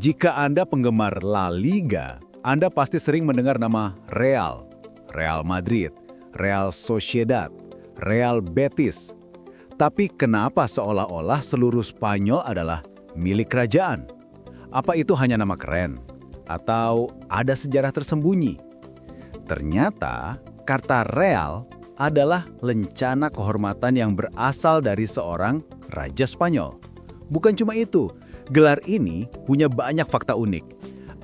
Jika Anda penggemar La Liga, Anda pasti sering mendengar nama Real, Real Madrid, Real Sociedad, Real Betis. Tapi kenapa seolah-olah seluruh Spanyol adalah milik kerajaan? Apa itu hanya nama keren? Atau ada sejarah tersembunyi? Ternyata, kata Real adalah lencana kehormatan yang berasal dari seorang Raja Spanyol. Bukan cuma itu, gelar ini punya banyak fakta unik.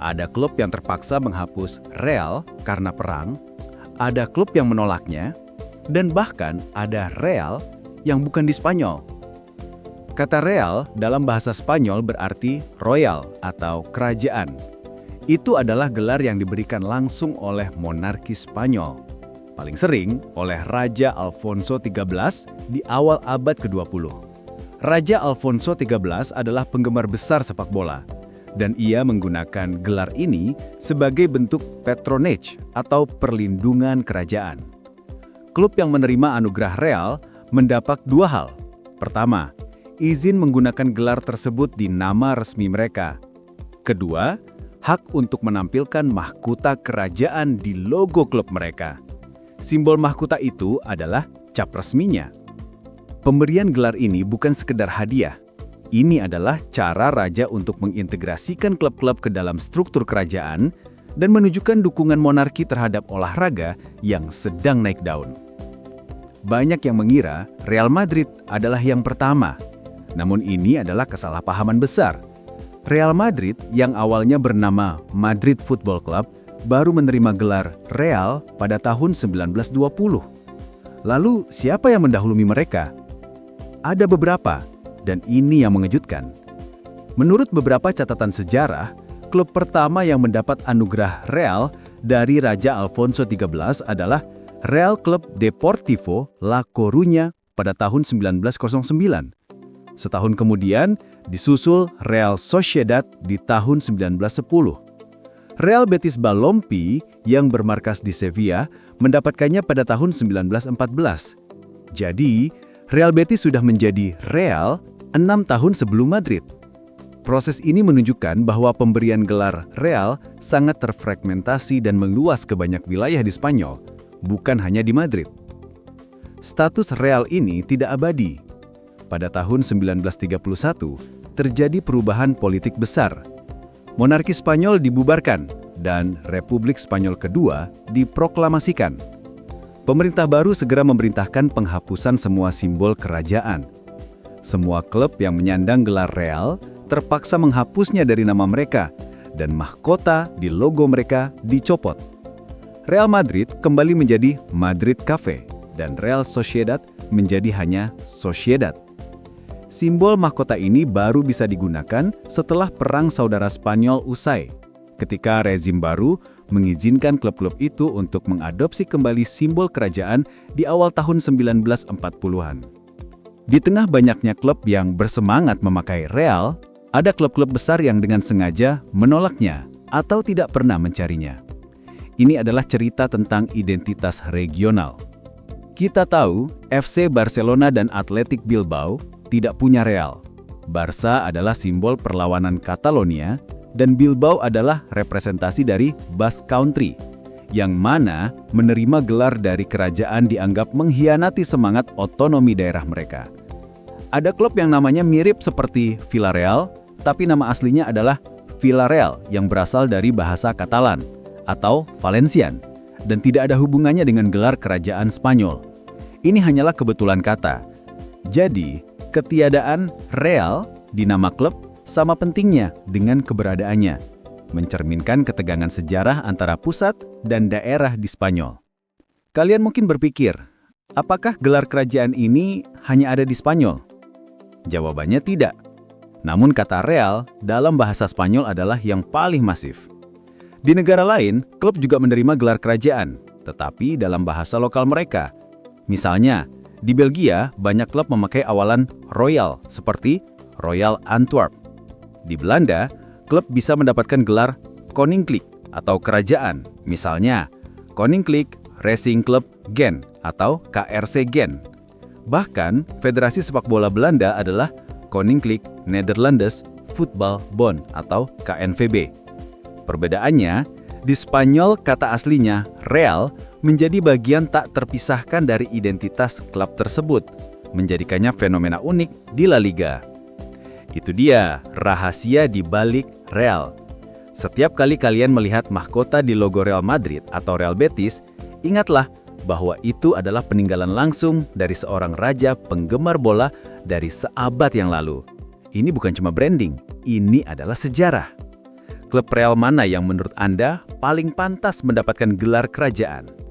Ada klub yang terpaksa menghapus Real karena perang, ada klub yang menolaknya, dan bahkan ada Real yang bukan di Spanyol. Kata Real dalam bahasa Spanyol berarti royal atau kerajaan. Itu adalah gelar yang diberikan langsung oleh monarki Spanyol. Paling sering oleh Raja Alfonso XIII di awal abad ke-20. Raja Alfonso XIII adalah penggemar besar sepak bola, dan ia menggunakan gelar ini sebagai bentuk patronage atau perlindungan kerajaan. Klub yang menerima anugerah Real mendapat dua hal. Pertama, izin menggunakan gelar tersebut di nama resmi mereka. Kedua, hak untuk menampilkan mahkota kerajaan di logo klub mereka. Simbol mahkota itu adalah cap resminya. Pemberian gelar ini bukan sekedar hadiah. Ini adalah cara raja untuk mengintegrasikan klub-klub ke dalam struktur kerajaan dan menunjukkan dukungan monarki terhadap olahraga yang sedang naik daun. Banyak yang mengira Real Madrid adalah yang pertama. Namun ini adalah kesalahpahaman besar. Real Madrid yang awalnya bernama Madrid Football Club baru menerima gelar Real pada tahun 1920. Lalu siapa yang mendahului mereka? Ada beberapa, dan ini yang mengejutkan. Menurut beberapa catatan sejarah, klub pertama yang mendapat anugerah Real dari Raja Alfonso XIII adalah Real Club Deportivo La Coruña pada tahun 1909. Setahun kemudian, disusul Real Sociedad di tahun 1910. Real Betis Balompi yang bermarkas di Sevilla mendapatkannya pada tahun 1914. Jadi, Real Betis sudah menjadi Real 6 tahun sebelum Madrid. Proses ini menunjukkan bahwa pemberian gelar Real sangat terfragmentasi dan meluas ke banyak wilayah di Spanyol, bukan hanya di Madrid. Status Real ini tidak abadi. Pada tahun 1931, terjadi perubahan politik besar. Monarki Spanyol dibubarkan dan Republik Spanyol kedua diproklamasikan. Pemerintah baru segera memerintahkan penghapusan semua simbol kerajaan. Semua klub yang menyandang gelar Real terpaksa menghapusnya dari nama mereka, dan mahkota di logo mereka dicopot. Real Madrid kembali menjadi Madrid Cafe, dan Real Sociedad menjadi hanya Sociedad. Simbol mahkota ini baru bisa digunakan setelah Perang Saudara Spanyol usai, ketika rezim baru mengizinkan klub-klub itu untuk mengadopsi kembali simbol kerajaan di awal tahun 1940-an. Di tengah banyaknya klub yang bersemangat memakai Real, ada klub-klub besar yang dengan sengaja menolaknya atau tidak pernah mencarinya. Ini adalah cerita tentang identitas regional. Kita tahu FC Barcelona dan Athletic Bilbao tidak punya Real. Barça adalah simbol perlawanan Catalonia, dan Bilbao adalah representasi dari Basque Country, yang mana menerima gelar dari kerajaan dianggap mengkhianati semangat otonomi daerah mereka. Ada klub yang namanya mirip seperti Villarreal, tapi nama aslinya adalah Villarreal yang berasal dari bahasa Katalan atau Valencian, dan tidak ada hubungannya dengan gelar kerajaan Spanyol. Ini hanyalah kebetulan kata. Jadi, ketiadaan Real di nama klub sama pentingnya dengan keberadaannya, mencerminkan ketegangan sejarah antara pusat dan daerah di Spanyol. Kalian mungkin berpikir, apakah gelar kerajaan ini hanya ada di Spanyol? Jawabannya tidak. Namun kata Real dalam bahasa Spanyol adalah yang paling masif. Di negara lain, klub juga menerima gelar kerajaan, tetapi dalam bahasa lokal mereka. Misalnya, di Belgia banyak klub memakai awalan Royal seperti Royal Antwerp. Di Belanda, klub bisa mendapatkan gelar Koninklijk atau kerajaan, misalnya Koninklijk Racing Club Gent atau KRC Gent. Bahkan, Federasi Sepak Bola Belanda adalah Koninklijk Nederlandes Football Bond atau KNVB. Perbedaannya, di Spanyol kata aslinya Real menjadi bagian tak terpisahkan dari identitas klub tersebut, menjadikannya fenomena unik di La Liga. Itu dia rahasia di balik Real. Setiap kali kalian melihat mahkota di logo Real Madrid atau Real Betis, ingatlah bahwa itu adalah peninggalan langsung dari seorang raja penggemar bola dari seabad yang lalu. Ini bukan cuma branding, ini adalah sejarah. Klub Real mana yang menurut Anda paling pantas mendapatkan gelar kerajaan?